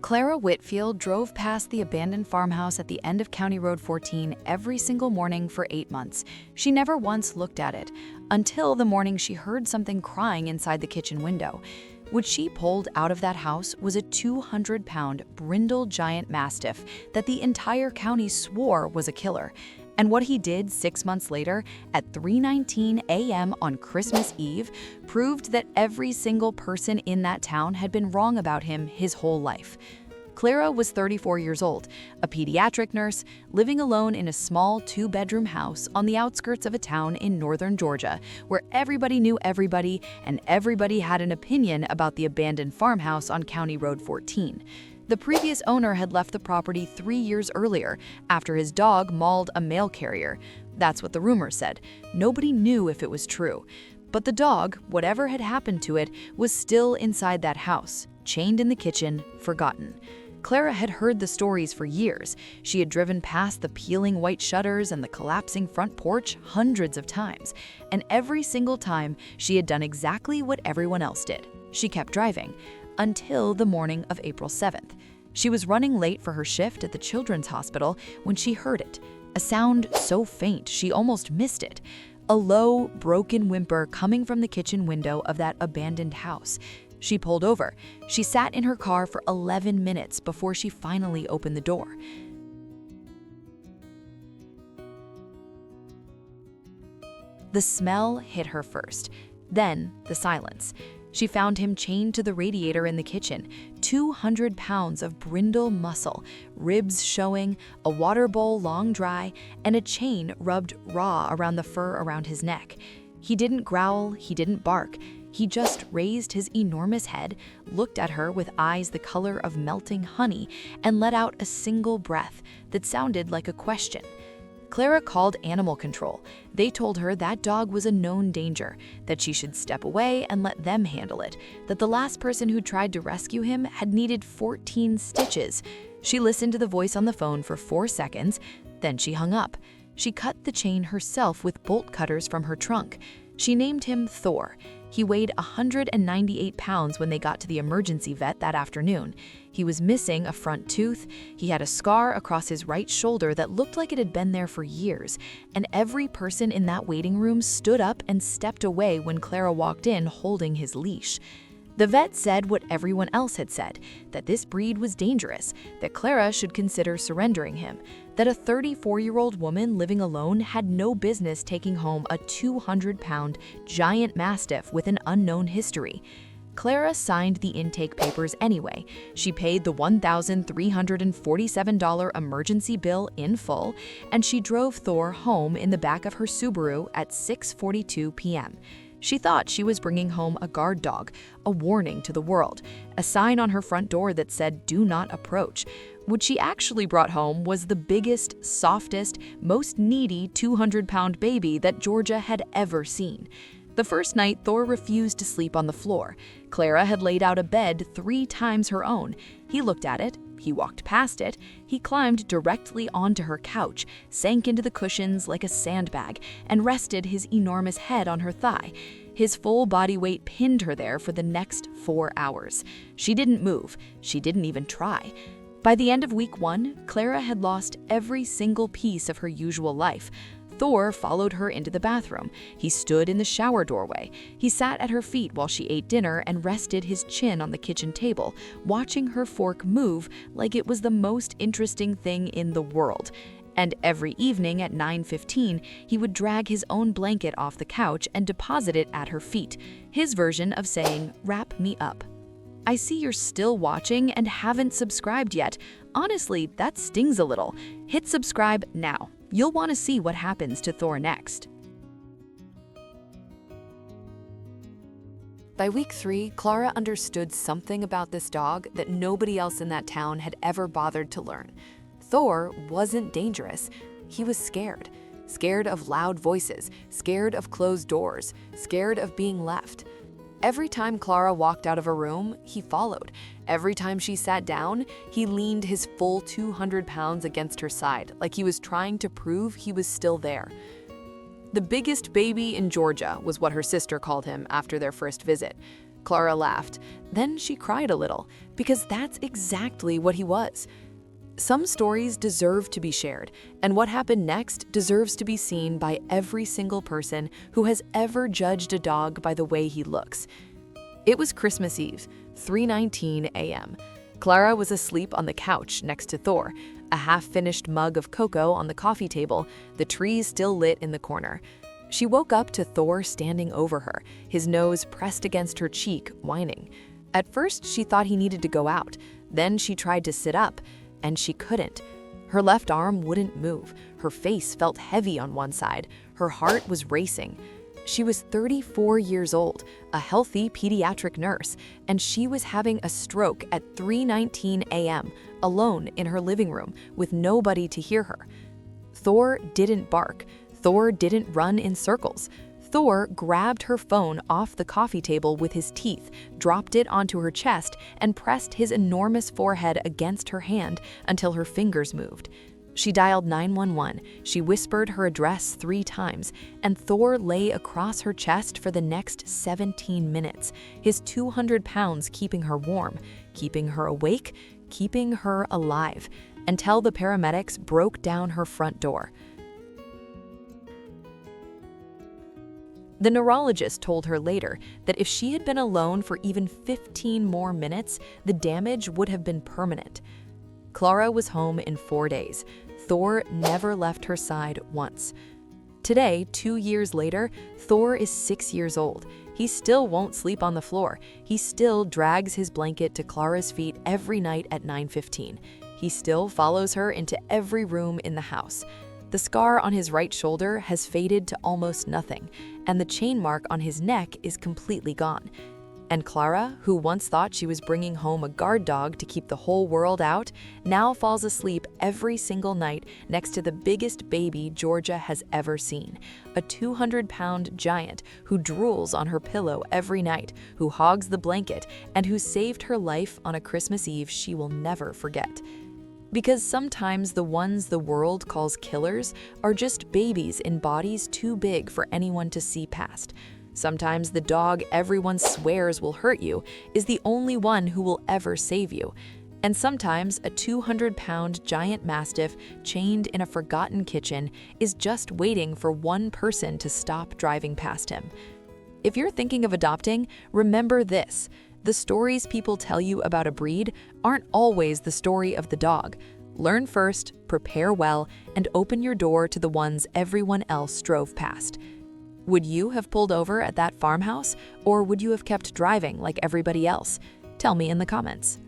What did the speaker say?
Clara Whitfield drove past the abandoned farmhouse at the end of County Road 14 every single morning for 8 months. She never once looked at it, until the morning she heard something crying inside the kitchen window. What she pulled out of that house was a 200-pound Brindle Giant Mastiff that the entire county swore was a killer. And what he did 6 months later, at 3:19 a.m. on Christmas Eve, proved that every single person in that town had been wrong about him his whole life. Clara was 34 years old, a pediatric nurse, living alone in a small 2-bedroom house on the outskirts of a town in northern Georgia, where everybody knew everybody and everybody had an opinion about the abandoned farmhouse on County Road 14. The previous owner had left the property 3 years earlier, after his dog mauled a mail carrier. That's what the rumors said. Nobody knew if it was true. But the dog, whatever had happened to it, was still inside that house, chained in the kitchen, forgotten. Clara had heard the stories for years. She had driven past the peeling white shutters and the collapsing front porch hundreds of times. And every single time, she had done exactly what everyone else did. She kept driving. Until the morning of April 7th. She was running late for her shift at the children's hospital when she heard it, a sound so faint she almost missed it. A low, broken whimper coming from the kitchen window of that abandoned house. She pulled over. She sat in her car for 11 minutes before she finally opened the door. The smell hit her first, then the silence. She found him chained to the radiator in the kitchen, 200 pounds of brindle muscle, ribs showing, a water bowl long dry, and a chain rubbed raw around the fur around his neck. He didn't growl, he didn't bark. He just raised his enormous head, looked at her with eyes the color of melting honey, and let out a single breath that sounded like a question. Clara called animal control. They told her that dog was a known danger, that she should step away and let them handle it, that the last person who tried to rescue him had needed 14 stitches. She listened to the voice on the phone for 4 seconds, then she hung up. She cut the chain herself with bolt cutters from her trunk. She named him Thor. He weighed 198 pounds when they got to the emergency vet that afternoon. He was missing a front tooth. He had a scar across his right shoulder that looked like it had been there for years. And every person in that waiting room stood up and stepped away when Clara walked in holding his leash. The vet said what everyone else had said, that this breed was dangerous, that Clara should consider surrendering him, that a 34-year-old woman living alone had no business taking home a 200-pound Giant Mastiff with an unknown history. Clara signed the intake papers anyway. She paid the $1,347 emergency bill in full, and she drove Thor home in the back of her Subaru at 6:42 p.m. She thought she was bringing home a guard dog, a warning to the world, a sign on her front door that said, "Do not approach." What she actually brought home was the biggest, softest, most needy 200-pound baby that Georgia had ever seen. The first night, Thor refused to sleep on the floor. Clara had laid out a bed 3 times her own. He looked at it, he walked past it, he climbed directly onto her couch, sank into the cushions like a sandbag, and rested his enormous head on her thigh. His full body weight pinned her there for the next 4 hours. She didn't move. She didn't even try. By the end of week 1, Clara had lost every single piece of her usual life. Thor followed her into the bathroom. He stood in the shower doorway. He sat at her feet while she ate dinner and rested his chin on the kitchen table, watching her fork move like it was the most interesting thing in the world. And every evening at 9:15, he would drag his own blanket off the couch and deposit it at her feet, his version of saying, "Wrap me up." I see you're still watching and haven't subscribed yet. Honestly, that stings a little. Hit subscribe now. You'll want to see what happens to Thor next. By week 3, Clara understood something about this dog that nobody else in that town had ever bothered to learn. Thor wasn't dangerous. He was scared. Scared of loud voices, scared of closed doors, scared of being left. Every time Clara walked out of a room, he followed. Every time she sat down, he leaned his full 200 pounds against her side, like he was trying to prove he was still there. The biggest baby in Georgia was what her sister called him after their first visit. Clara laughed. Then she cried a little, because that's exactly what he was. Some stories deserve to be shared, and what happened next deserves to be seen by every single person who has ever judged a dog by the way he looks. It was Christmas Eve, 3:19 a.m. Clara was asleep on the couch next to Thor, a half-finished mug of cocoa on the coffee table, the tree still lit in the corner. She woke up to Thor standing over her, his nose pressed against her cheek, whining. At first, she thought he needed to go out. Then she tried to sit up, and she couldn't. Her left arm wouldn't move. Her face felt heavy on one side. Her heart was racing. She was 34 years old, a healthy pediatric nurse, and she was having a stroke at 3:19 a.m., alone in her living room, with nobody to hear her. Thor didn't bark. Thor didn't run in circles. Thor grabbed her phone off the coffee table with his teeth, dropped it onto her chest, and pressed his enormous forehead against her hand until her fingers moved. She dialed 911, she whispered her address 3 times, and Thor lay across her chest for the next 17 minutes, his 200 pounds keeping her warm, keeping her awake, keeping her alive, until the paramedics broke down her front door. The neurologist told her later that if she had been alone for even 15 more minutes, the damage would have been permanent. Clara was home in 4 days. Thor never left her side once. Today, 2 years later, Thor is 6 years old. He still won't sleep on the floor. He still drags his blanket to Clara's feet every night at 9:15. He still follows her into every room in the house. The scar on his right shoulder has faded to almost nothing, and the chain mark on his neck is completely gone. And Clara, who once thought she was bringing home a guard dog to keep the whole world out, now falls asleep every single night next to the biggest baby Georgia has ever seen, a 200-pound giant who drools on her pillow every night, who hogs the blanket, and who saved her life on a Christmas Eve she will never forget. Because sometimes the ones the world calls killers are just babies in bodies too big for anyone to see past. Sometimes the dog everyone swears will hurt you is the only one who will ever save you. And sometimes a 200-pound Giant Mastiff chained in a forgotten kitchen is just waiting for one person to stop driving past him. If you're thinking of adopting, remember this. The stories people tell you about a breed aren't always the story of the dog. Learn first, prepare well, and open your door to the ones everyone else drove past. Would you have pulled over at that farmhouse, or would you have kept driving like everybody else? Tell me in the comments.